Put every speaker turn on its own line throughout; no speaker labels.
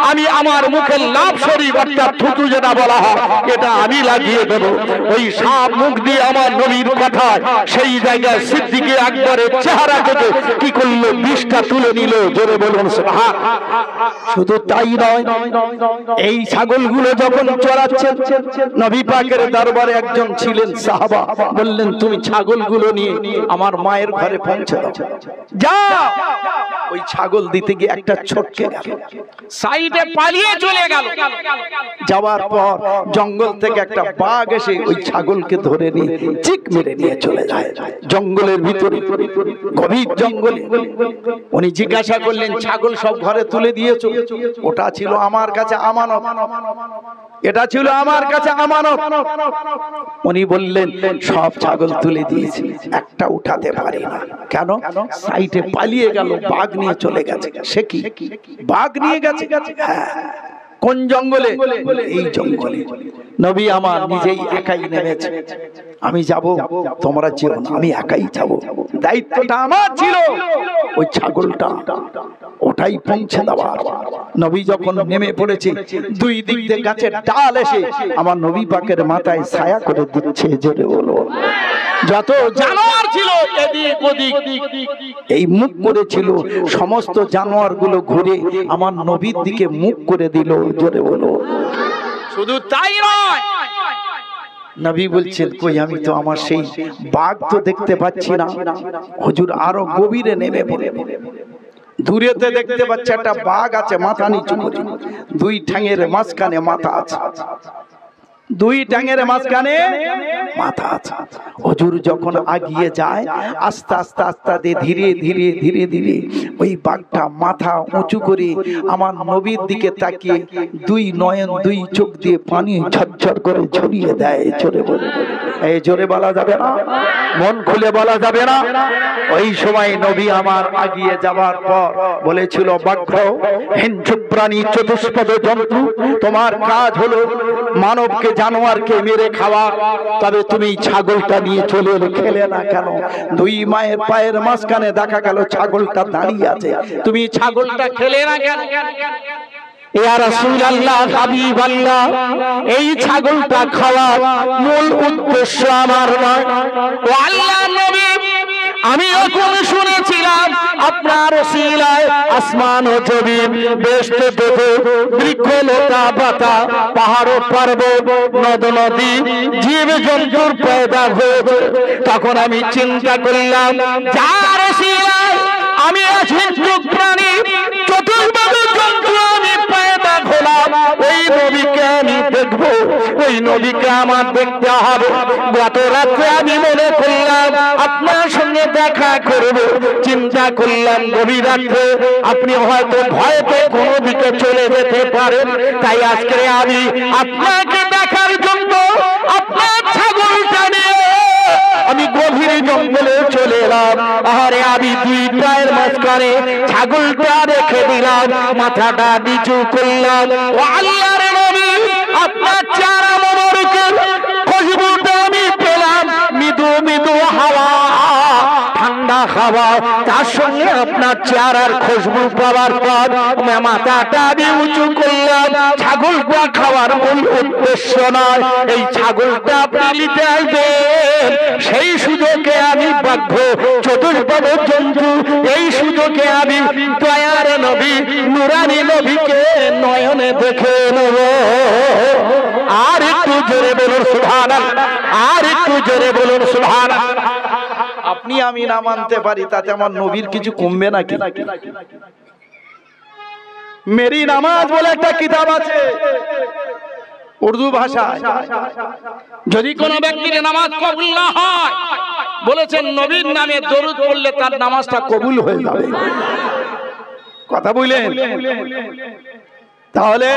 আমি আমার মুখে লাভ শরীফ অর্থাৎ থুতু যেটা বলা হয় এটা আমি লাগিয়ে দেব। ওই সাপ মুখ দিয়ে আমার নবীর কথায় সেই জায়গায় সিদ্দিকে আকবরের চেহারা থেকে কি করলো, বিষটা তুলে নিল। জোরে বলুন সুবহানাল্লাহ। শুধু তাই নয়, এই ছাগলগুলো যখন চড়াচ্ছেন নবী পাকের দরবারে একজন ছিলেন সাহাবা, বললেন তুমি ছাগলগুলো নিয়ে আমার মায়ের ঘরে পৌঁছে দাও। যাও। ওই ছাগল দিতে গিয়ে একটা ছটকে গেল, সাইডে পালিয়ে চলে গেল। যাওয়ার পর জঙ্গল থেকে একটা বাঘ এসে ওই ছাগলকে ধরে নিয়ে চিক মেরে নিয়ে চলে যায় জঙ্গলের ভিতরে, গভীর জঙ্গলে। উনি জিজ্ঞাসা করলেন ছাগল সব ঘরে তুলে দিয়েছো? ওটা ছিল আমার কাছে আমানত, এটা ছিল আমার কাছে আমানত। উনি বললেন সব ছাগল তুলে দিয়েছি, একটা উঠাতে পারি না। কেন? সাইডে পালিয়ে গেল, বাঘ নিয়ে চলে গেছে। সে কি বাঘ নিয়ে গেছে? হ্যাঁ। কোন জঙ্গলে? এই জঙ্গলে। নবী আমার নিজেই একাই নেমেছে, আমি যাব, তোমরা যেও না, আমি একাই যাব। দায়িত্বটা আমার ছিল ওই ছাগলটা ওটাই পৌঁছে দেওয়ার। নবী যখন নেমে পড়েছে, দুই দিক দিয়ে গাছের ডাল এসে আমার নবী পাকের মাথায় ছায়া করে দিচ্ছে। জোরে বলো। যত জানোয়ার ছিল এদিক ওদিক এই মুখ করেছিল, সমস্ত জানোয়ার গুলো ঘুরে আমার নবীর দিকে মুখ করে দিল। জোরে বলো। শুধু তাই নয়, নবী বলছেন কই আমি তো আমার সেই বাঘ তো দেখতে পাচ্ছি না। হুজুর আরো গভীরে নেমে পড়ে, দূরেতে দেখতে পাচ্ছে একটা বাঘ আছে, মাথা নিচু করে, দুই ঠ্যাঙের মাঝখানে মাথা আছে, দুই ট্যাঙের মাঝখানে মাথা আছে। হুজুর যখন আগিয়ে যায় আস্তে আস্তে আস্তে ধীরে ধীরে ধীরে ধীরে ওই বাঘটা মাথা উঁচু করে আমার নবীর দিকে তাকিয়ে দুই নয়ন দুই চোখ দিয়ে পানি ঝরঝর করে ঝরিয়ে দেয়। জোরে বলে, এই জোরে বলা যাবে না, মন খুলে বলা যাবে না। ওই সময় নবী আমার আগিয়ে যাবার পর বলেছিল বাঘ হিংস্র প্রাণী, চতুষ্পদ জন্তু, তোমার কাজ হলো মানবকে জানোয়ারকে মেরে খাওয়া, তবে তুমি ছাগলটা নিয়ে চলে এলে, খেলে না কেন? দুই মায়ের পায়ের মাঝখানে দেখা গেল ছাগলটা দাঁড়িয়ে আছে, তুমি ছাগলটা খেলে না কেন? ইয়া রাসূলুল্লাহ, হাবিবাল্লাহ, এই ছাগলটা খাওয়ার মূল উদ্দেশ্য আমার নয়। ও আল্লাহর নবী, আমি এখন শুনেছিলাম আপনার ওসিলায় আসমান ও জমিন, বেহেশত দোজখ, বৃক্ষলতা পাতা, পাহাড় পর্বত, নদ নদী, জীব জন্তুর পয়দা হয়েছে। তখন আমি চিন্তা করলাম যার ওসিলায় আমি হিংস্র প্রাণী, চতুর্ভুজ জন্তু আমি পয়দা হলাম, ওই নবীকে আমি দেখবো, ওই নবীকে আমার দেখতে হবে। গত রাত্রে আমি মনে করলাম আপনার সঙ্গে দেখা করব, চিন্তা করলাম গভীর রাত্রে আপনি হয়তো ভয়তে কোনো দিকে চলে যেতে পারেন, তাই আজকে আমি আপনাকে দেখার জন্য আপনার ছাগলটা নিয়ে আমি গভীর জঙ্গলে চলে এলাম। আরে আমি দুই পায়ের মাঝখানে ছাগলটা রেখে দিলাম, মাথাটা নিচু করলাম। ও আল্লাহর নবী, আপনার চেহারা মোবারকের খুশবুটা আমি পেলাম, মৃদু মৃদু হাওয়া, ঠান্ডা হাওয়া, তার সঙ্গে আপনার চেহারার খুশবু পাওয়ার পর মাথাটা আমি উঁচু করলাম। ছাগলটা খাওয়ার মূল উদ্দেশ্য নয়, এই ছাগলটা আপনি নিতে আসবেন, সেই সুযোগে আমি বাধ্য চতুর্ভুজ জন্তু, এই সুযোগে আমি দয়ার নবী নূরানী নবীকে নয়নে দেখে নেব। আর একটু জোরে বলুন সুবহানাল্লাহ, আর একটু জোরে বলুন সুবহানাল্লাহ। আপনি আমি না মানতে পারি তাতে আমার নবীর কিছু কমবে নাকি? মেরি নামাজ বলে একটা কিতাব আছে উর্দু ভাষায়, যদি কোন ব্যক্তির নামাজ কবুল না হয় বলেছেন নবীর নামে দরুদ পড়লে তার নামাজটা কবুল হয়ে যাবে। কথা বুঝলেন? তাহলে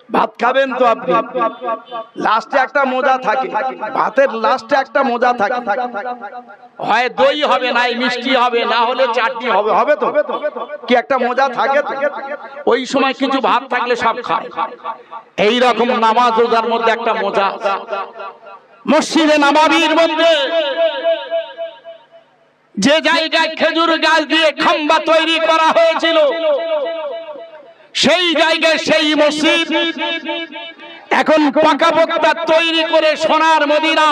ভাত খাবেন তো আপনি, লাস্টে একটা মজা থাকে, ভাতের লাস্টে একটা মজা থাকে, হয় দই হবে, নাই মিষ্টি হবে, না হলে চাটনি হবে, হবে তো কি একটা মজা থাকে। ওই সময় কিছু ভাত থাকলে সব খায়। এই রকম নামাজ রোজার মধ্যে একটা মজা। মসজিদে নববীর মধ্যে যে জায়গায় খেজুর গাছ দিয়ে খাম্বা তৈরি করা হয়েছিল, সেই জায়গায় সেই মসজিদ এখন পাকাপোক্তা তৈরি করে সোনার মদিনা,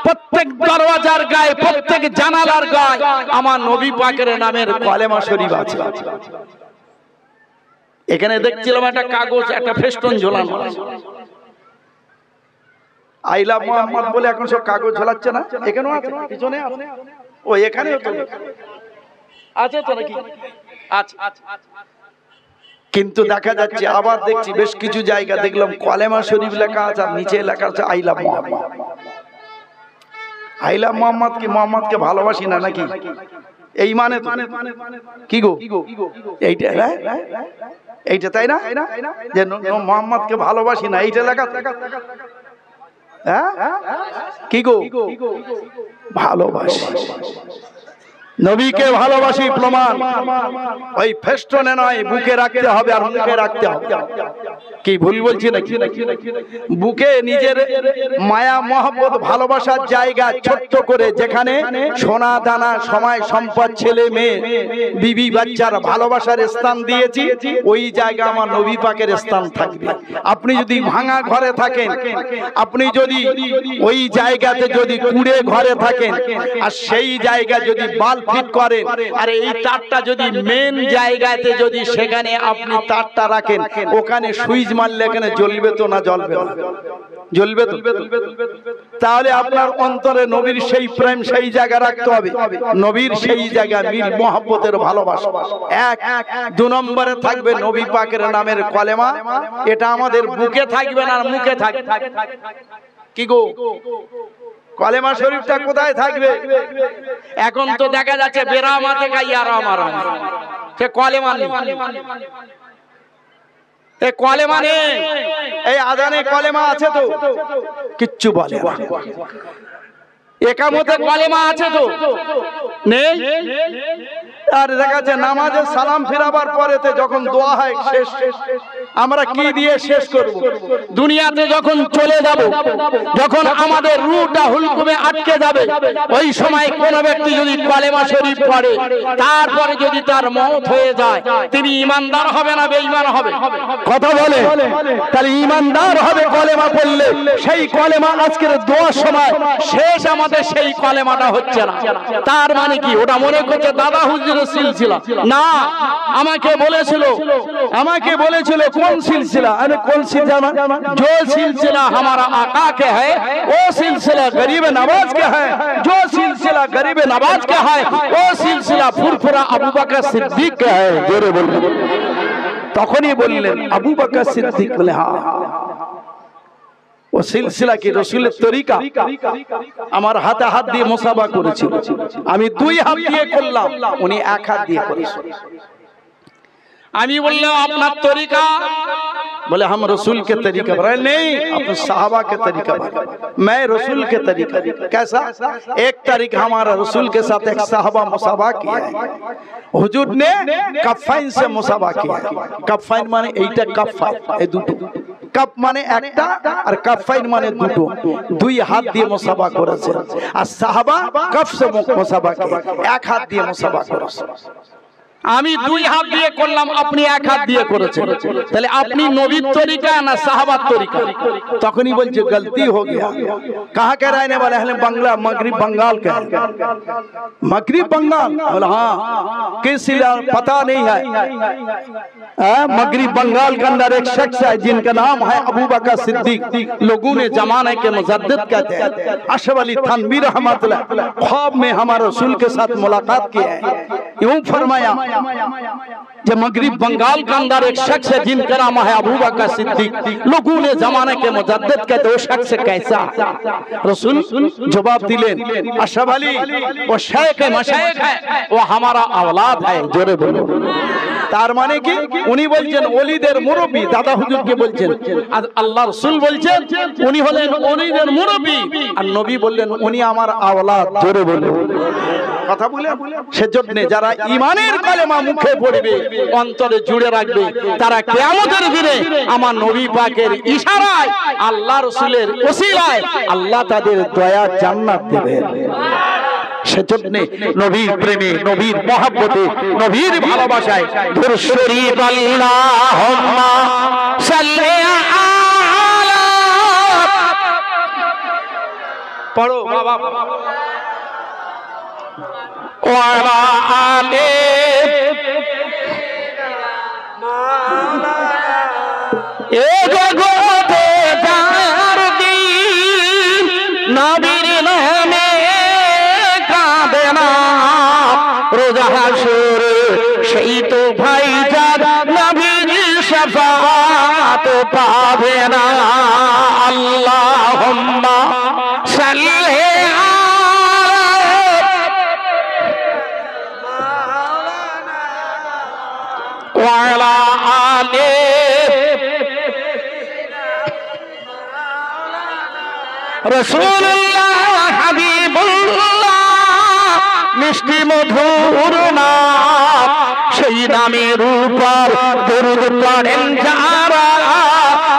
প্রত্যেক দরওয়াজার গায়ে প্রত্যেক জানালার গায়ে আমার নবী পাকের নামের কালেমা শরীফ আছে। এখানে দেখছিলাম একটা কাগজ, একটা ফেস্টুন ঝোলানো আছে, আই লাভ মুহাম্মদ বলে এখন সব কাগজ ঝোলাচ্ছে না, এখানেও আছে, পিছনে আছে, ও এখানেও তো আছে তো নাকি? আচ্ছা, কিন্তু দেখা যাচ্ছে আবার দেখছি বেশ কিছু জায়গা দেখলাম কালেমা শরীফ লেখা আছে আর নিচে লেখা আছে I love Muhammad. I love Muhammad কি মুহাম্মদকে ভালোবাসি না নাকি? এই মানে কি গো এইটা, এইটা তাই না যে মুহাম্মদকে ভালোবাসি না, এইটা লেখা কি গো ভালোবাসি, নবীকে ভালোবাসি প্রমাণ ওই ফেস্টনে নয়, বুকে রাখতে হবে আর মুখে রাখতে হবে। কি ভুল বলছি নাকি? বুকে নিজের মায়া মহব্বত ভালোবাসার জায়গা ছোট্ট করে, যেখানে সোনা দানা সময় সম্পদ ছেলে মেয়ে বিবি বাচ্চার ভালোবাসার স্থান দিয়েছি, ওই জায়গা আমার নবী পাকের স্থান থাকবে। আপনি যদি ভাঙা ঘরে থাকেন, আপনি যদি ওই জায়গাতে যদি কুড়ে ঘরে থাকেন আর সেই জায়গা যদি বাল ফিট করেন আর এই তারটা যদি মেন জায়গাতে যদি সেখানে আপনি তারটা রাখেন, ওখানে সুইচ মারলে এখানে জ্বলবে তো না জ্বলবে না? জ্বলবে তো। তাহলে আপনার অন্তরে নবীর সেই প্রেম সেই জায়গা রাখতে হবে, নবীর সেই জায়গা মিল মহব্বতের ভালোবাসা। এক দু নম্বরে থাকবে নবী পাকের নামের কলেমা, এটা আমাদের বুকে থাকবে না মুখে থাকবে। কি গো কলেমা শরীফটা কোথায় থাকবে? এখন তো দেখা যাচ্ছে বেরামাতে গাইয়া রামারা, সে কলেমা নেই, এই কলেমা নেই, এই আজানে কলেমা আছে তো কিচ্ছু বলে না, একামতে কলেমা আছে তো নেই। আর দেখা যাচ্ছে নামাজে সালাম ফিরাবার পরেতে যখন দোয়া হয় শেষ, আমরা কি দিয়ে শেষ করব? দুনিয়াতে যখন চলে যাব, যখন আমাদের রূহটা হুলকুমে আটকে যাবে, ওই সময় কোন ব্যক্তি যদি কলেমা শরীফ পড়ে, তারপরে যদি তার মওত হয়ে যায়, তিনি ঈমানদার হবে না বেঈমান হবে? কথা বলে। তাহলে ঈমানদার হবে কলেমা পড়লে। সেই কলেমা আজকের দোয়ার সময় শেষ, আমাদের সেই কলেমাটা হচ্ছে না। তার মানে কি? ওটা মনে করছে দাদা হুজুরের সিলসিলা না। আমাকে বলেছিল কোন সিলসিলা? अरे कौन सिलसिला? जो सिलसिला हमारा आका के है वो सिलसिला गरीब नवाज के है, जो सिलसिला गरीब नवाज के है वो सिलसिला फुरफुरा अबू बकर सिद्दीक के है। जोरे बोल। तखनी बोललेन अबू बकर सिद्दीक बोले हाँ, ও সিলসিলা কি রাসূলের তরিকা। আমার হাতে হাত দিয়ে মুসাফা করেছিল, আমি দুই হাত দিয়ে করলাম, উনি এক হাত দিয়ে করেছেন। আমি বললাম আপনার তরিকা? बोले हम रसूल के तरीका पर नहीं, अपने साहबा के तरीका पर। मैं रसूल के तरीका। कैसा? एक तरीका हमारा रसूल के साथ एक साहबा मुसाफा किया है, हुजूर ने कफाइन से मुसाफा किया। कफाइन माने এইটা कफाइन, এই দুটো कप माने একটা আর कफाइन माने দুটো, দুই হাত দিয়ে মুসাফা করেছে। আর সাহাবা কফ से মুসাফা করে, এক হাত দিয়ে মুসাফা করেছে। আমি দুই হাত দিয়ে করলাম, আপনি এক হাত দিয়ে করেছেন। তাহলে আপনি নবীর তরিকা না সাহাবার তরিকা? তখনই বলছে गलती हो गया। कहां के रहने वाले? अहले बांग्ला, मगरिब बंगाल के। मगरिब बंगाल? बोला हां। किस पता नहीं है? मगरिब बंगाल के अंदर एक शख्स है जिनका नाम है अबू बकर सिद्दीक। लोगों ने जमाने के मुजद्दिद कहते हैं। अशरफ अली थानवी रहमतुल्लाह ख्वाब में हमारे रसूल के साथ मुलाकात की है, यूं फरमाया जब मगरिब बंगाल के अंदर एक शख्स है जिनका नाम है अबू बकर सिद्दीक, लोगों ने जमाने के मुजद्दिद कहते वो शख्स कैसा? रसूल जवाब दिलेन अशरफ अली वो शेख मशाइख है, वो हमारा औलाद है। जोरे बोलो। তার মানে কি? উনি বলছেন ওলিদের মুরব্বি, দাদা হুজুরকে বলছেন। আর আল্লাহ রাসূল বলছেন উনি হলেন ওলিদের মুরব্বি, আর নবী বললেন উনি আমার আওলাদ। জোরে বলুন। কথা বলে সেজন্য যারা ঈমানের কালেমা মুখে পড়বে, অন্তরে জুড়ে রাখবে, তারা কিয়ামতের দিনে আমার নবী পাকের ইশারায়, আল্লাহ রাসূলের ওসিলায় আল্লাহ তাদের দয়া জান্নাত দেবেন। সেজন্য নবীর প্রেমে, নবীর মহব্বতে, নবীর ভালোবাসায় দুরূদ শরীফ আল্লাহুম্মা সাল্লি আলা পড়ো বাবা ওয়া আলা আলি এ জগতে যার দিন নবীর নামে কাঁদে না রোজা হাসরে সেই তো ভাই যার নবীর শাফাত পাবে না। আল্লাহুম্মা সাল্লি ওয়া আলা আলি রাসূলুল্লাহ হাবিবুল্লাহ মিষ্টি মধুর নাম, সেই নামের উপর দরুদ পড়েন যারা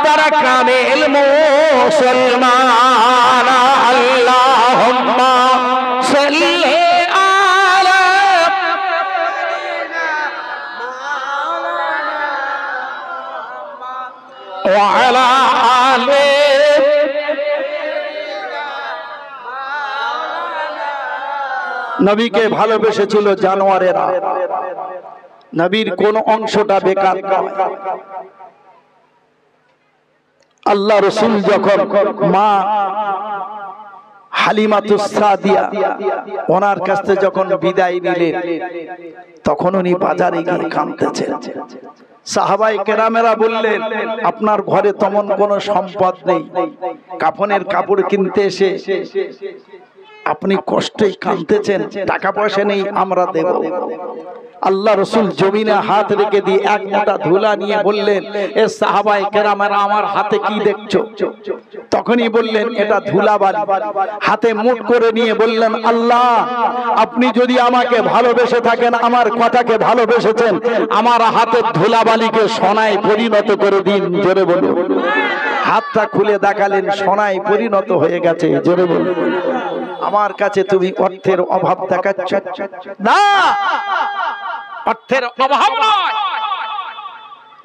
তারা কামেল মুসলমান। আল্লাহুম্মা সাল্লি আলা ওয়া আলা আলি নবীকে ভালোবেসেছিল জানোয়ারেরা, নবীর কোন অংশটা বেকার নয়। আল্লাহ রাসূল যখন মা হালিমাতুস সাদিয়া ওনার কাছ থেকে যখন বিদায় নিলেন, তখন উনি বাজারে গিয়ে কাঁদতেছেন। সাহাবায়ে কেরামেরা বললেন, আপনার ঘরে তেমন কোনো সম্পদ নেই, কাফনের কাপড় কিনতে এসে আপনি কষ্টই কাঁদতেছেন, টাকা পয়সা নেই, আমরা দেব। আল্লাহ রাসূল জমিনে হাত রেখে দিয়ে এক মোটা ধুলা নিয়ে বললেন, এ সাহাবায়ে কেরামেরা আমার হাতে কি দেখছো? তখনই বললেন, এটা ধুলাবালি। হাতে মুঠ করে নিয়ে বললেন, আল্লাহ আপনি যদি আমাকে ভালোবেসে থাকেন, আমার কথাকে ভালোবেসেছেন, আমার হাতের ধুলাবালিকে সোনায় পরিণত করে দিন। জোরে বলুন। হাতটা খুলে দেখালেন, সোনায় পরিণত হয়ে গেছে। জোরে বলুন। আমার কাছে তুমি অর্থের অভাব দেখাচ্ছ না, অর্থের অভাব নয়।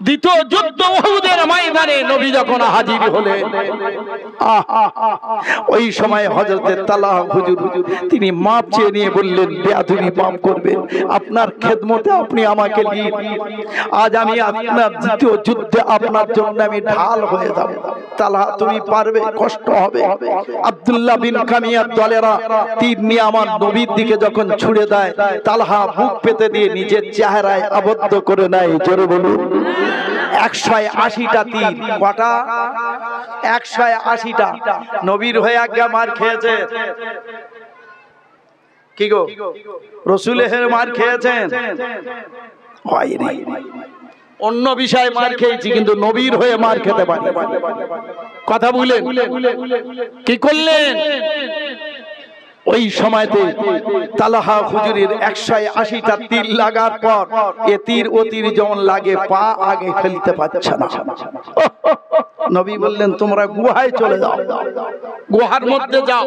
দ্বিতীয় যুদ্ধ উহুদের ময়দানে নবী যখন হাজির হলেন, ওই সময় হযরত তালহা হুজুর তিনি মাপ চেয়ে নিয়ে বললেন, বেয়াদবি মাফ করবেন, আপনার খেদমতে আপনি আমাকে নিন, আজ আমি আপনার দ্বিতীয় যুদ্ধে আপনার জন্য আমি ঢাল হয়ে যাব। তালহা তুমি পারবে, কষ্ট হবে। আব্দুল্লাহ বিন কামিয়ার দলেরা তীর নিয়ে আমার নবীর দিকে যখন ছুড়ে দেয়, তালহা বুক পেতে দিয়ে নিজের চেহারায় আবদ্ধ করে নেয়। জোরে বলুন। 180টা তীর। কটা? 180টা। নবীর হয়ে আজ্ঞা মার খেয়েছে কি গো? রাসূলের মার খেয়েছেন? হয়নি। অন্য বিষয়ে মার খেয়েছি, কিন্তু নবীর হয়ে মার খেতে পারি। কথা বলেন। কি করলেন? ওই সময়তে তালহা হুজুরের 180টা তীর লাগার পর এ তীর ও তীর যেমন লাগে, পা আগে ফেলতে পারছে না। নবী বললেন, তোমরা গুহায় চলে যাও, গুহার মধ্যে যাও।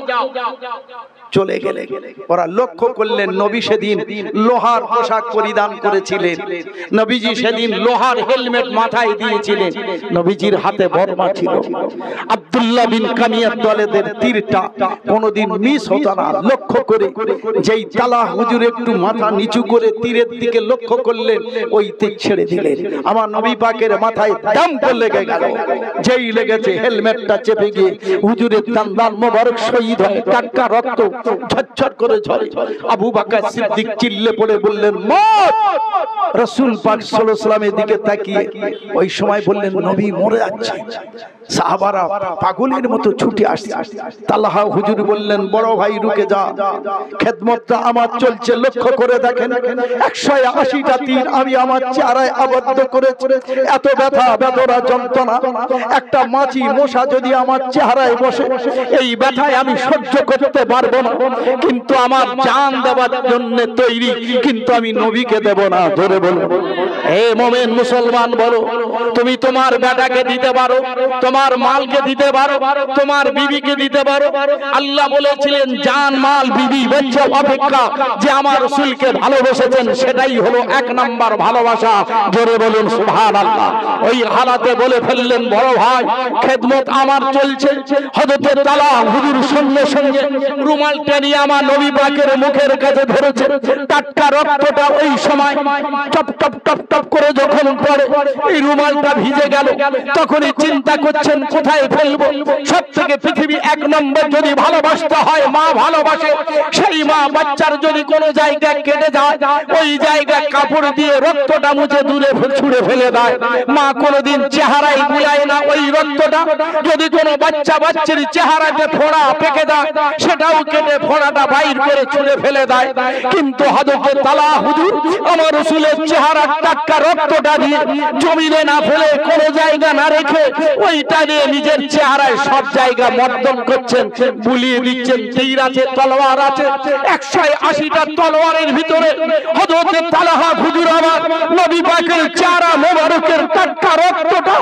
চলে গেলে ওরা লক্ষ্য করলেন, নবী সেদিন লোহার পোশাক পরিধান করেছিলেন, নবীজি সেদিন লোহার হেলমেট মাথায় দিয়েছিলেন, নবীজির হাতে বর্মা ছিল। আব্দুল্লাহ বিন কামিয়ার দলেদের তীরটা কোনোদিন মিস হতো না। লক্ষ্য করে যেই তালহা হুজুর একটু মাথা নিচু করে তীরের দিকে লক্ষ্য করলেন, ওই তীর ছেড়ে দিলেন। আমার নবী পাকের মাথায় দাম করে লেগে গেল। যেই লেগেছে, হেলমেটটা চেপে গিয়ে হুজুরের দান মোবারক শহীদ হয়, টাটকা রক্ত ঝরঝর করে ঝরে। আবু বকর সিদ্দিক চিল্লে পড়ে বললেন, মত। রাসূল পাক সাল্লাল্লাহু আলাইহি ওয়াসাল্লামের দিকে তাকিয়ে ওই সময় বললেন, নবী মরে যাচ্ছে। সাহাবারা পাগলের মতো ছুটে আসছে। তালহা হুজুর বললেন, বড় ভাই রুকে যা, খেদমতটা আমার চলছে, লক্ষ্য করে দেখেন 180টা তীর আমি আমার চেহারায় আবদ্ধ করেছি। এত ব্যথা, বেদনা, যন্ত্রণা, একটা মাছি মশা যদি আমার চেহারায় বসে, এই ব্যথায় আমি সহ্য করতে পারবো না, কিন্তু আমার জান দেওয়ার জন্য তৈরি, কিন্তু আমি নবীকে দেব না। ধরে বলো, হে মুমিন মুসলমান বলো, তুমি তোমার বেটাকে দিতে পারো, তোমার মালকে দিতে পারো, তোমার বিবিকে দিতে পারো। আল্লাহ বলেছিলেন জান মাল বিবি বাচ্চা অপেক্ষা যে আমার রাসূলকে ভালোবেসেছেন সেটাই হলো এক নাম্বার ভালোবাসা। জোরে বলুন সুবহানাল্লাহ। ওই হালাতে বলে ফেললেন বড় ভাই খেদমত আমার চলছে। হযরতে তালহা হুজুর সঙ্গে সঙ্গে রুমালটা নিয়ে আমার নবী পাকের মুখের কাছে ধরেছে। টাটকা রক্তটা ওই সময় টপ টপ টপ টপ করে যখন পড়ে এই রুমালটা ভিজে গেল, তখনই চিন্তা করছেন কোথায় ফেলবো। সব থেকে পৃথিবী এক নম্বর যদি ভালোবাসতে হয় মা ভালোবাসে, সেই মা বাচ্চার যদি কোনো জায়গা কেটে যায় ওই জায়গায় কাপড় দিয়ে রক্তটা মুছে দূরে ছুঁড়ে ফেলে দেয়। মা কোনোদিন চেহারায় বুলায় না ওই রক্তটা। যদি কোনো বাচ্চা বাচ্চার চেহারাতে ফোড়া পেকে যায় সেটাও কেটে ফোড়াটা বাইর করে ছুঁড়ে ফেলে দেয়। কিন্তু হযরত তালহা হুজুর আমার রাসূলের চেহারার টাটকা রক্তটা দিয়ে জমিনে না ফেলে কোনো জায়গা না রেখে ওইটা নিয়ে নিজের চেহারায় সব জায়গা মর্দন করছেন, বুলিয়ে দিচ্ছেন। তীর আছে, তলোয়ার আছে, 180টা তলোয়ারের ভিতরে হযরত তালহা হুজুর আমার নবী পাকের চেহারা মোবারকের টাটকা রক্তটা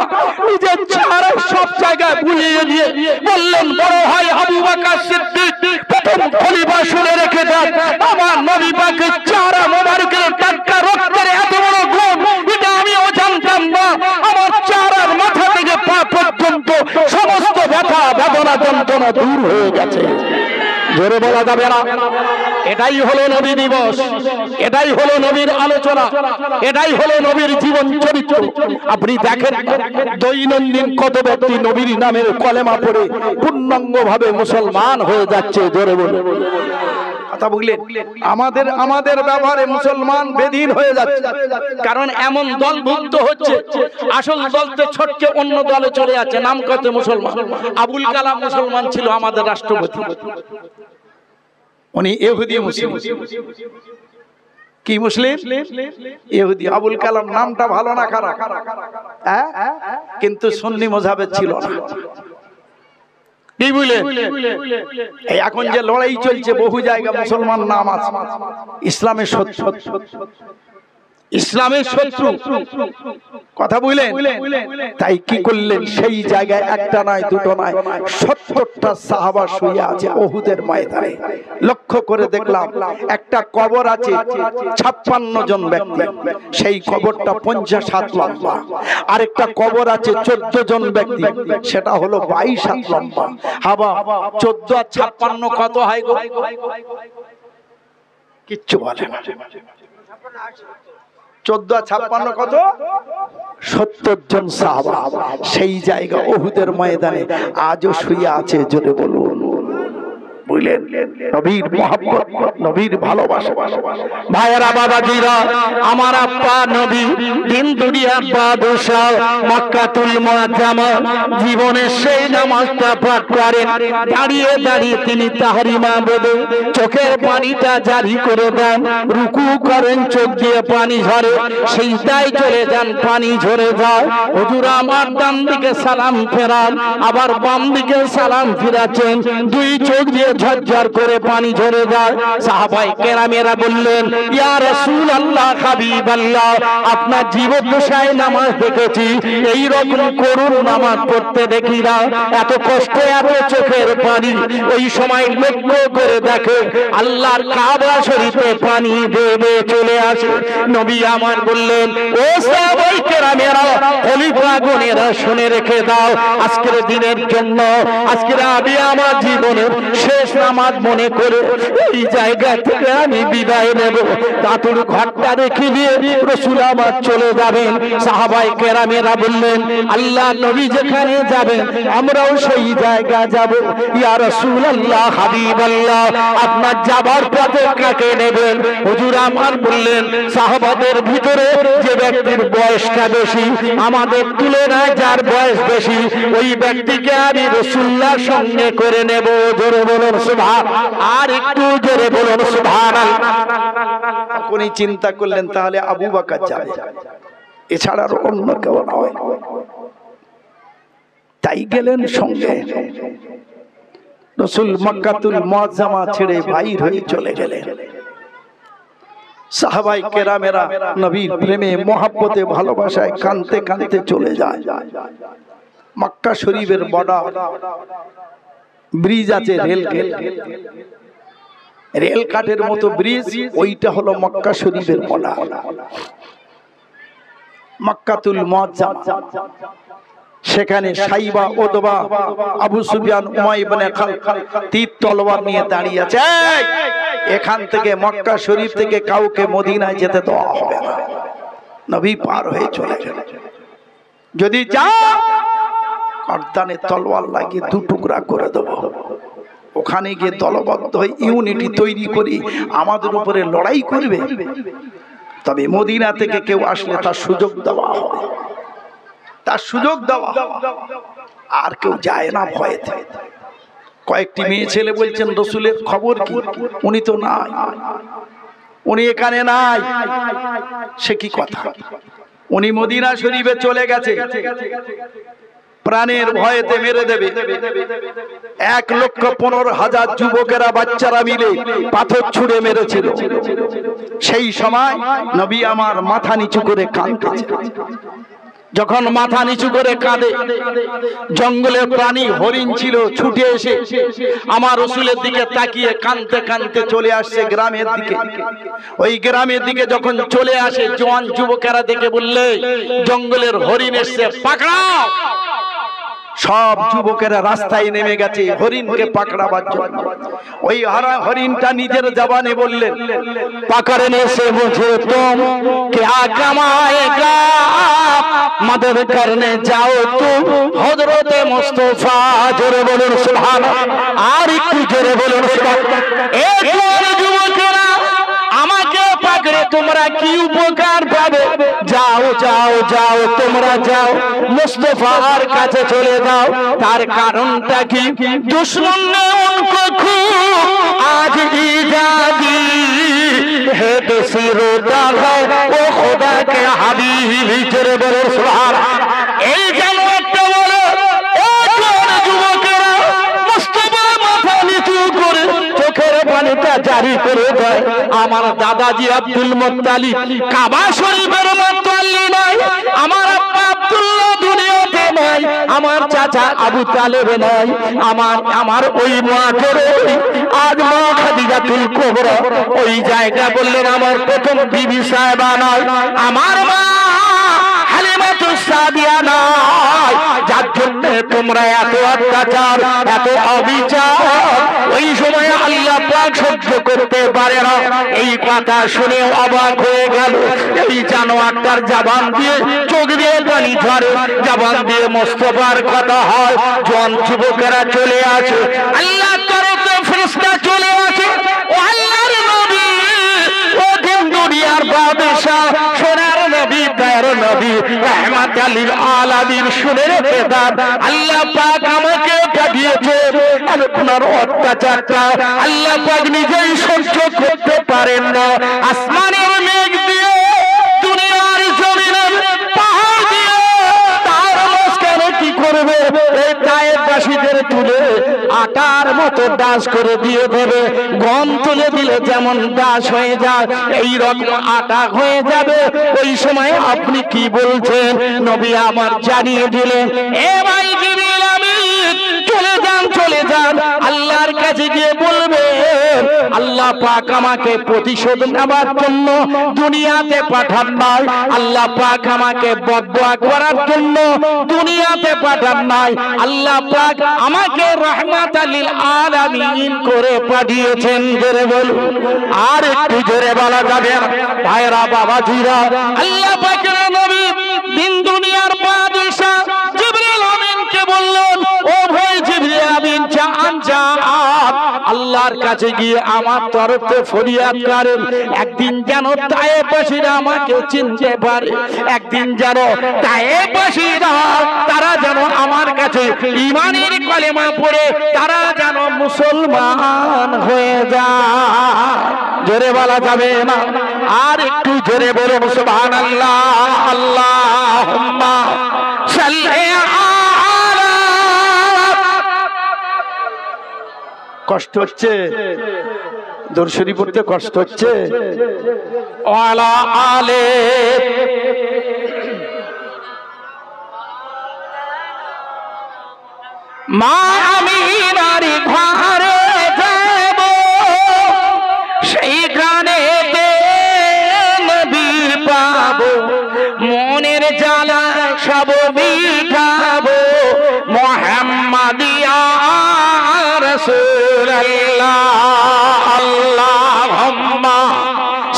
নিজের চেহারায় সব জায়গায় বুলিয়ে দিয়ে বললেন বড় ভাই আবু বকর সিদ্দিক প্রথম খলিফা শুনে রেখে দেন, আমার নবী পাকের চেহারা মোবারকের টাটকা রক্তের এত বড় গুণ এটা আমিও জানতাম না। আমার চেহারার মাথা থেকে পা পর্যন্ত সমস্ত ব্যথা বেদনা যন্ত্রণা দূর হয়ে গেছে। জোরে বলা যাবে না। এটাই হলো নবী দিবস, এটাই হলো নবীর আলোচনা, এটাই হলো নবীর জীবন চরিত্র। আপনি দেখেন দৈনন্দিন কত ব্যক্তি নবীর নামের কলেমা পড়ে পূর্ণাঙ্গভাবে মুসলমান হয়ে যাচ্ছে। জোরে বলে কথা বুঝলেন? আমাদের ব্যবহারে মুসলমান বেদিন হয়ে যাচ্ছে, কারণ এমন দলভুক্ত হচ্ছে আসল দলতে ছটকে অন্য দলে চলে যাচ্ছে। নাম কত মুসলমান। আবুল কালাম মুসলমান ছিল আমাদের রাষ্ট্রপতি, উনি ইহুদি মুসলিম। কি মুসলিম? ইহুদি। আবুল কালাম নামটা ভালো না খারাপ? কিন্তু সুন্নি মাযহাবের ছিল না। কি বুঝলেন? এখন যে লড়াই চলছে বহু জায়গা মুসলমান নাম আছে, ইসলামের শত্রু, ইসলামের শত্রু। কথা বুঝলেন? তাই কি করলেন সেই জায়গায় একটা নয় দুটো নয় 70টা সাহাবা শুয়ে আছে উহুদের ময়দানে। লক্ষ্য করে দেখলাম একটা কবর আছে 56 জন ব্যক্তি, সেই কবরটা 50 হাত লম্বা। আরেকটা কবর আছে 14 জন ব্যক্তি, সেটা হলো 22 হাত লম্বা। হাবা 14 আর 56 কত হয় গো? কিচ্ছু বলে না। 14 আর 56 কত? 70 জন সাহাবা সেই জায়গা উহুদের ময়দানে আজও শুয়ে আছে। জোরে বলুন। বুঝলেন? নবীর মহব্বত, নবীর ভালোবাসা। ভাইয়েরা বাবাজিরা, আমার আব্বা নবী দিন দুনিয়ার বাদশাহ মক্কাতুল মুআজ্জামা জীবনে সেই নামাজটা পাঠ করেন। দাঁড়িয়ে দাঁড়িয়ে তিনি তাহরিমা বলে চোখের পানিটা জারি করে দেন। রুকু করেন, চোখ দিয়ে পানি ঝরে, সিজদায় চলে যান, পানি ঝরে যায়। হুজুর আমার ডান দিকে সালাম ফেরান, আবার বাম দিকে সালাম ফিরাচ্ছেন, দুই চোখ দিয়ে ঝরঝর করে পানি ঝরে যায়। সাহাবায়ে কেরামেরা বললেন ইয়া রাসূলুল্লাহ হাবিবাল্লাহ, আপনার জীবদ্দশায় নামাজ দেখেছি, এই রকম করুণ নামাজ পড়তে দেখি না। এত কষ্ট, এত চোখের পানি। ওই সময় লক্ষ্য করে দেখে আল্লাহর কাবা শরীফে পানি বেয়ে চলে আসে। নবী আমার বললেন ও সাহাবায়ে কেরামেরা, খলিফাগণেরা শুনে রেখে দাও, আজকের দিনের জন্য, আজকের আমি আমার জীবনের শেষ নামাজ মনে করে এই জায়গা থেকে আমি বিদায় নেব। দাতুর ঘরটা রেখে দিয়ে রাসূল আমার চলে যাবেন। সাহাবায়ে কেরামেরা বললেন আল্লাহ নবী যেখানে যাবেন আমরাও সেই জায়গা যাব। ইয়া রাসূলুল্লাহ হাবিবাল্লাহ, আপনার যাবার পথে কাকে নেবেন? হুজুর আমার বললেন সাহাবাদের ভিতরে যে ব্যক্তির বয়সটা বেশি, আমাদের তুলনায় যার বয়স বেশি, ওই ব্যক্তিকে আমি রাসূলুল্লাহর সঙ্গে করে নেব। জোরে বলুন সুবহান। আর একটু জোরে বলুন সুবহানাল্লাহ। কোনি চিন্তা করলেন তাহলে আবু বকর যাবে, এছাড়া আর অন্য কেউ নয়। তাই গেলেন সঙ্গে। রাসূল মক্কাতুল মুআজ্জামা ছেড়ে বাইর হয়ে চলে গেলেন।
সাহাবাই কেরামেরা নবীর প্রেমে মহব্বতে ভালোবাসায় কাঁদতে কাঁদতে চলে যায়। মক্কা শরীফের বর্ডার ব্রিজ আছে, রেল কাঠের মতো ব্রিজ, ওইটা হলো মক্কা শরীফের বর্ডার। মক্কাতুল মুআজ্জাম, সেখানে সাইবা ওদবা আবু সুফিয়ান উমাইয়া ইবনে খালদ তীর তলোয়ার নিয়ে দাঁড়িয়ে আছে। এখান থেকে মক্কা শরীফ থেকে কাউকে মদিনায় যেতে দেওয়া হবে না, নবী পার হয়ে চলে যাবে। যদি যাও গর্দানে তলোয়ার লাগিয়ে দু টুকরা করে দেব। ওখানে গিয়ে দলবদ্ধ হয়ে ইউনিটি তৈরি করি আমাদের উপরে লড়াই করবে। তবে মদিনা থেকে কেউ আসলে তার সুযোগ দেওয়া হবে, তার সুযোগ দেওয়া। আর কেউ যায় না ভয়েতে। কয়েকটি মেয়ে ছেলে বলছেন রসুলের খবর কি? উনি তো নাই, উনি এখানে নাই। সে কি কথা? উনি মদিনা শরীফে চলে গেছে, প্রাণের ভয়েতে মেরে দেবে। 1,15,000 যুবকেরা বাচ্চারা মিলে পাথর ছুঁড়ে মেরেছিল। সেই সময় নবী আমার মাথা নিচু করে কাঁদতেছে। যখন মাথা নিচু করে কাঁদে, জঙ্গলের প্রাণী হরিণ ছিল, ছুটে এসে আমার রাসূলের দিকে তাকিয়ে কাঁদতে কাঁদতে চলে আসছে গ্রামের দিকে। ওই গ্রামের দিকে যখন চলে আসে, জওয়ান যুবকেরা দেখে বললে জঙ্গলের হরিণ এসে পাকড়াও। সব যুবকেরা রাস্তায় নেমে গেছে হরিণকে পাকড়াবার জন্য। ওই হরিণটা নিজের জবানে বললেন,
पकड़ने से मुझे तुम क्या कमाएगा, मदद करने जाओ तुम हजरत मुस्तफा। जोरे बोलুন সুবহানাল্লাহ। আর একটু জোরে বলুন সুবহানাল্লাহ। আমাকে পাকড়ে তোমরা কি উপকার পাবে? যাও যাও যাও, তোমরা যাও মুস্তাফার কাছে চলে যাও। তার কারণটা কি? দুশমন ने उनको खूब आज इजादी है तो सिरोता है वो खुदा के हबीब। जोरे बोलो सुभान। এই জানোয়ারটা বলে যুবকেরা মুস্তাফা মাথা নিচু করে চোখের পানিটা জারি করে দেয়। আমার দাদাজি আব্দুল মুত্তালিব কাবা শরীফের মুত্তাল্লি নাই, আমার আব্বা আব্দুল্লাহ দুনিয়াতে নাই, আমার চাচা আবু তালেব নাই, আমার ওই মা করে আজ মা খাদিজাতুল কুবরা ওই জায়গা বললেন আমার প্রথম বিবি সাহেবা নয়, আমার মা হালিমাতুস সাদিয়া নয়, যার জন্য তোমরা এত অত্যাচার এত অবিচার ওই সময় আল্লাহ পাক সহ্য করতে পারে না। এই কথা শুনে অবাক হয়ে গেল। এই জানোয়ারটার জবান দিয়ে চোখ দিয়ে পানি ঝরে, জবান দিয়ে মুস্তাফার কথা হয়। জন যুবকেরা চলে আসে, আল্লাহ তরফে ফেরেশতা চলে আসে। ও আল্লাহর নবী, ও দিন দুনিয়ার বাদশা, সোনার নবী, দয়ার নবী, রাহমাতাল লিল আলামিন, শুনে রেখে দেন, আল্লাহ পাক আমাকে পাঠিয়েছে। আপনার অত্যাচারটা আল্লাহ পাক নিজেই সহ্য করতে পারেন না। আসমানের মেঘ দিয়ে দুনিয়ার জমিনের পাহাড় দিয়ে তার মাঝখানে কি করবে? এই তায়েফবাসীদের তুলে আটার মতো দাস করে দিয়ে দেবে। গম তুলে দিলে যেমন দাস হয়ে যায়, এই রকম আটা হয়ে যাবে। ওই সময় আপনি কি বলছেন? নবী আমার জানিয়ে দিলেন, এ ভাই জিবরিল আমিন, চলে যান চলে যান, আল্লাহর কাছে গিয়ে বলবেন আল্লাহ পাক আমাকে প্রতিশোধ নেবার জন্য দুনিয়াতে পাঠান নাই, আল্লাহ পাক আমাকে বদদুয়া করার জন্য দুনিয়াতে পাঠান নাই, আল্লাহ পাক আমাকে রাহমাতাল লিল আলামিন করে পাঠিয়েছেন। জোরে বলুন, আর একটু জোরে বলা যাবে না? ভাইরা বাবাজিরা, আল্লাহ পাকের নবী দিন দুনিয়ার বাদশা জিবরিল আমিনকে বললেন, ও ভাই জিবরিল আমিন, আল্লাহর কাছে গিয়ে আমার তরফে ফরিয়াদ করেন, একদিন যেন তায়েফবাসীরা আমাকে চিনতে পারে, একদিন যেন তায়েফবাসীরা তারা যেন আমার কাছে ঈমানের কলেমা পড়ে তারা যেন মুসলমান হয়ে যায়। জোরে বলা যাবে না? আর একটু জোরে বলুন সুবহানাল্লাহ। আল্লাহুম্মা সাল্লি আলা। কষ্ট হচ্ছে?
দরুদ শরীফ পড়তে কষ্ট হচ্ছে?
ওয়ালা আলে মা আমিনার ঘরে যাব, সেইখানে নবী পাবো, মনের জ্বালা সব মিটাবো, মুহাম্মাদিয়া রাসূলুল্লাহ। আল্লাহুম্মা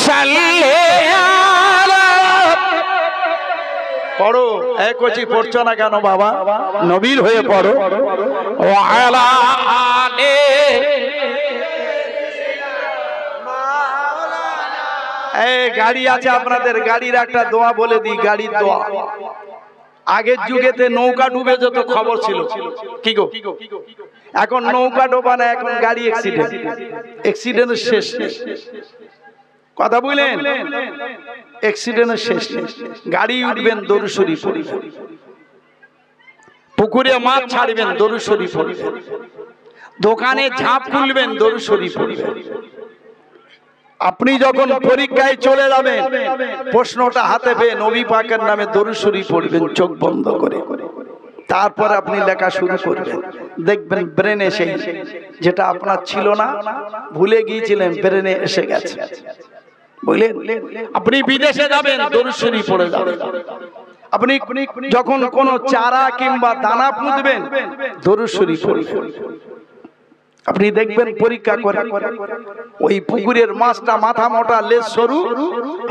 সাল্লি আলা।
পড়ো, এক কচি পড়ছো না কেন বাবা? নবীর হয়ে পড়ো।
ওয়ালা আলে
এই গাড়ি আছে আপনাদের, গাড়ির একটা দোয়া বলে দিই, গাড়ির দোয়া। আগের যুগেতে নৌকা ডুবে যত খবর ছিল, কি গো, এখন নৌকা ডোবা না, এখন গাড়ি অ্যাক্সিডেন্ট। অ্যাক্সিডেন্টের শেষ নেই, কথা বুঝলেন? অ্যাক্সিডেন্টের শেষ নেই। গাড়ি উঠবেন দরুদ শরীফ পড়বেন, পুকুরে মাছ ছাড়বেন দরুদ শরীফ পড়বেন, দোকানে ঝাঁপ খুলবেন দরুদ শরীফ পড়বেন। আপনি যখন পরীক্ষায় চলে যাবেন, প্রশ্নটা হাতে পেয়ে নবী পাকের নামে দরুদ শরীফ পড়বেন চোখ বন্ধ করে। তারপর আপনি লেখা শুরু করবেন, দেখবেন ব্রেনে এসে, যেটা আপনার ছিল না, ভুলে গিয়েছিলেন, ব্রেনে এসে গেছে। বুঝলেন? আপনি বিদেশে যাবেন দরুদ শরীফ পড়ে যাবেন। আপনি যখন কোনো চারা কিংবা দানা পুঁতবেন দরুদ শরীফ পড়বেন। আপনি দেখবেন পরীক্ষা করে ওই পুকুরের মাছটা মাথা মোটা, লেজ সরু,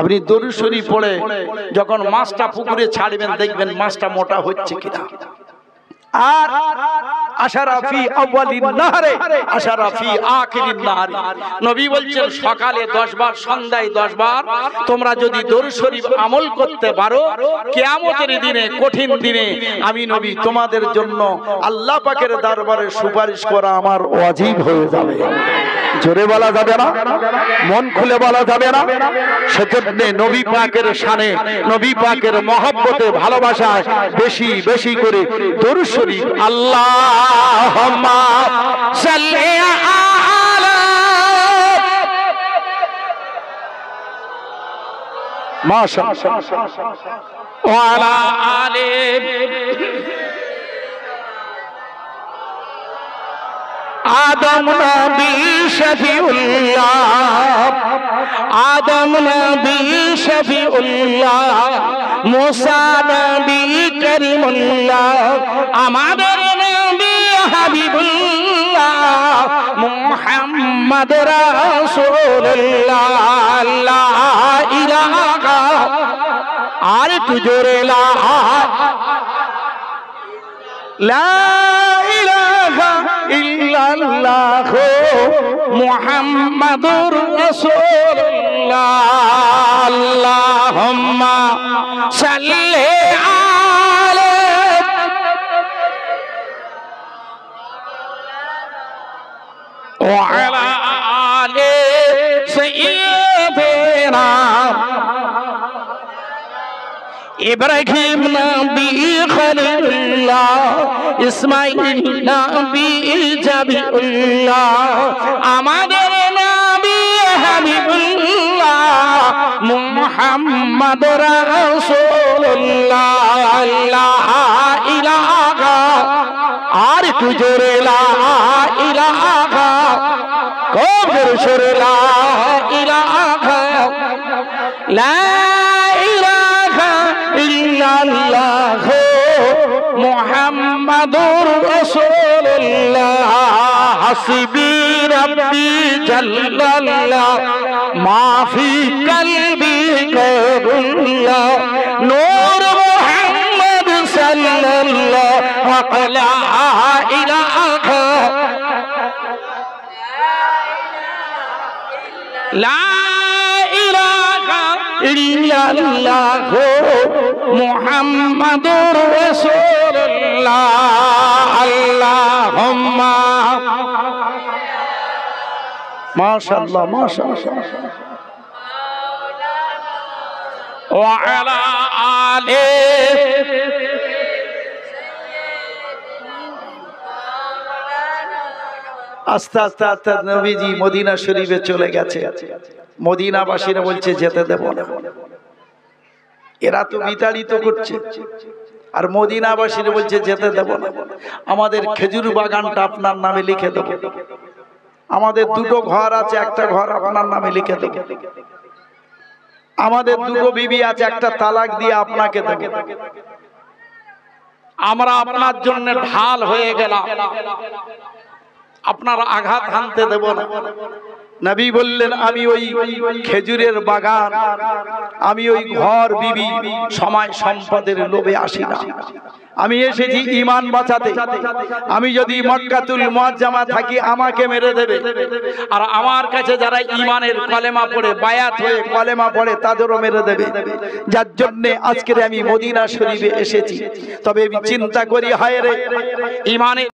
আপনি দরুদ শরীফ পড়ে যখন মাছটা পুকুরে ছাড়বেন, দেখবেন মাছটা মোটা হচ্ছে কিনা। আর আশারাফি আউয়ালিন নাহারে আশারাফি আখিরিন নাহারে, নবী বলছেন সকালে 10 বার, সন্ধ্যায় 10 বার তোমরা যদি দরুদ শরীফ আমল করতে পারো, কিয়ামতের দিনে, কঠিন দিনে আমি নবী তোমাদের জন্য আল্লাহ পাকের দরবারে সুপারিশ করা আমার ওয়াজিব হয়ে যাবে। জোরে বলা যাবে না, মন খুলে বলা যাবে না। সেজন্য নবী পাকের শানে, নবী পাকের মহব্বতে, ভালোবাসায় বেশি বেশি করে দরুদ শরীফ। আল্লাহুম্মা সাল্লি আলা। মাশাআল্লাহ। ওয়া আলা আলি। আদম নবী শফিউল্লাহ, আদম নবী শফিউল্লাহ, মুসা নবী করিমুল্লাহ, আমাদের নবী হাবিবুল্লাহ, মুহাম্মদ রাসূলুল্লাহ। লা ইলাহা, আর একটু জোরে লা ইলাহা ইল্লাল্লাহ মুহাম্মাদুর রাসূলুল্লাহ। আল্লাহুম্মা সাল্লি আলাইহি ওয়া আলা আলি সাইয়্যিদিনা ইব্রাহিম নবী খলিলুল্লাহ, ইসমাঈল নবী জাবিউল্লাহ, আমাদের নবী হাবিবুল্লাহ, মুহাম্মদ রাসূলুল্লাহ। লা ইলাহা, আর একটু জোরে লা ইলাহা, খুব জোরে লা ইলাহা, লা ইল্লাল্লাহ মুহাম্মাদুর রাসূলুল্লাহ। হাসবি রাব্বি জাল্লাল্লাহ মা ফি কলবি কবুল্লাহ, নূর মুহাম্মদ সাল্লাল্লাহু লা ইলাহা লা ইলাহা ইল্লাল্লাহ মুহাম্মাদুর রাসূলুল্লাহ। আল্লাহুম্মা মাশাআল্লাহ মাশাআল্লাহ ওয়া আলা আলি আস্তে আস্তে আস্তে নবীজি মদিনা শরীফে চলে গেছে। মদিনাবাসীরা বলছে যেতে দেব না, এরা তো বিতাড়িত করছে। আর মদিনাবাসীরা বলছে যেতে দেব না, আমাদের খেজুর বাগানটা আপনার নামে লিখে দেব, আমাদের দুটো ঘর আছে, একটা ঘর আপনার নামে লিখে দেব, আমাদের দুটো বিবি আছে, একটা তালাক দিয়ে আপনাকে দেব, আমরা আপনার জন্য ঢাল হয়ে গেলাম, আপনার আঘাত হানতে দেব না। নবী বললেন আমি ওই খেজুরের বাগান, আমি ওই ঘর বিবি সময় সম্পদের লোভে আসি না, আমি এসেছি ঈমান বাঁচাতে। আমি যদি মক্কাতুল মুআজ্জামা থাকি আমাকে মেরে দেবে, আর আমার কাছে যারা ঈমানের কলেমা পড়ে বায়াত হয়ে কলেমা পড়ে তাদেরও মেরে দেবে। যার জন্য আজকে আমি মদিনা শরীফে এসেছি। তবে আমি চিন্তা করি হায় রে, ঈমানের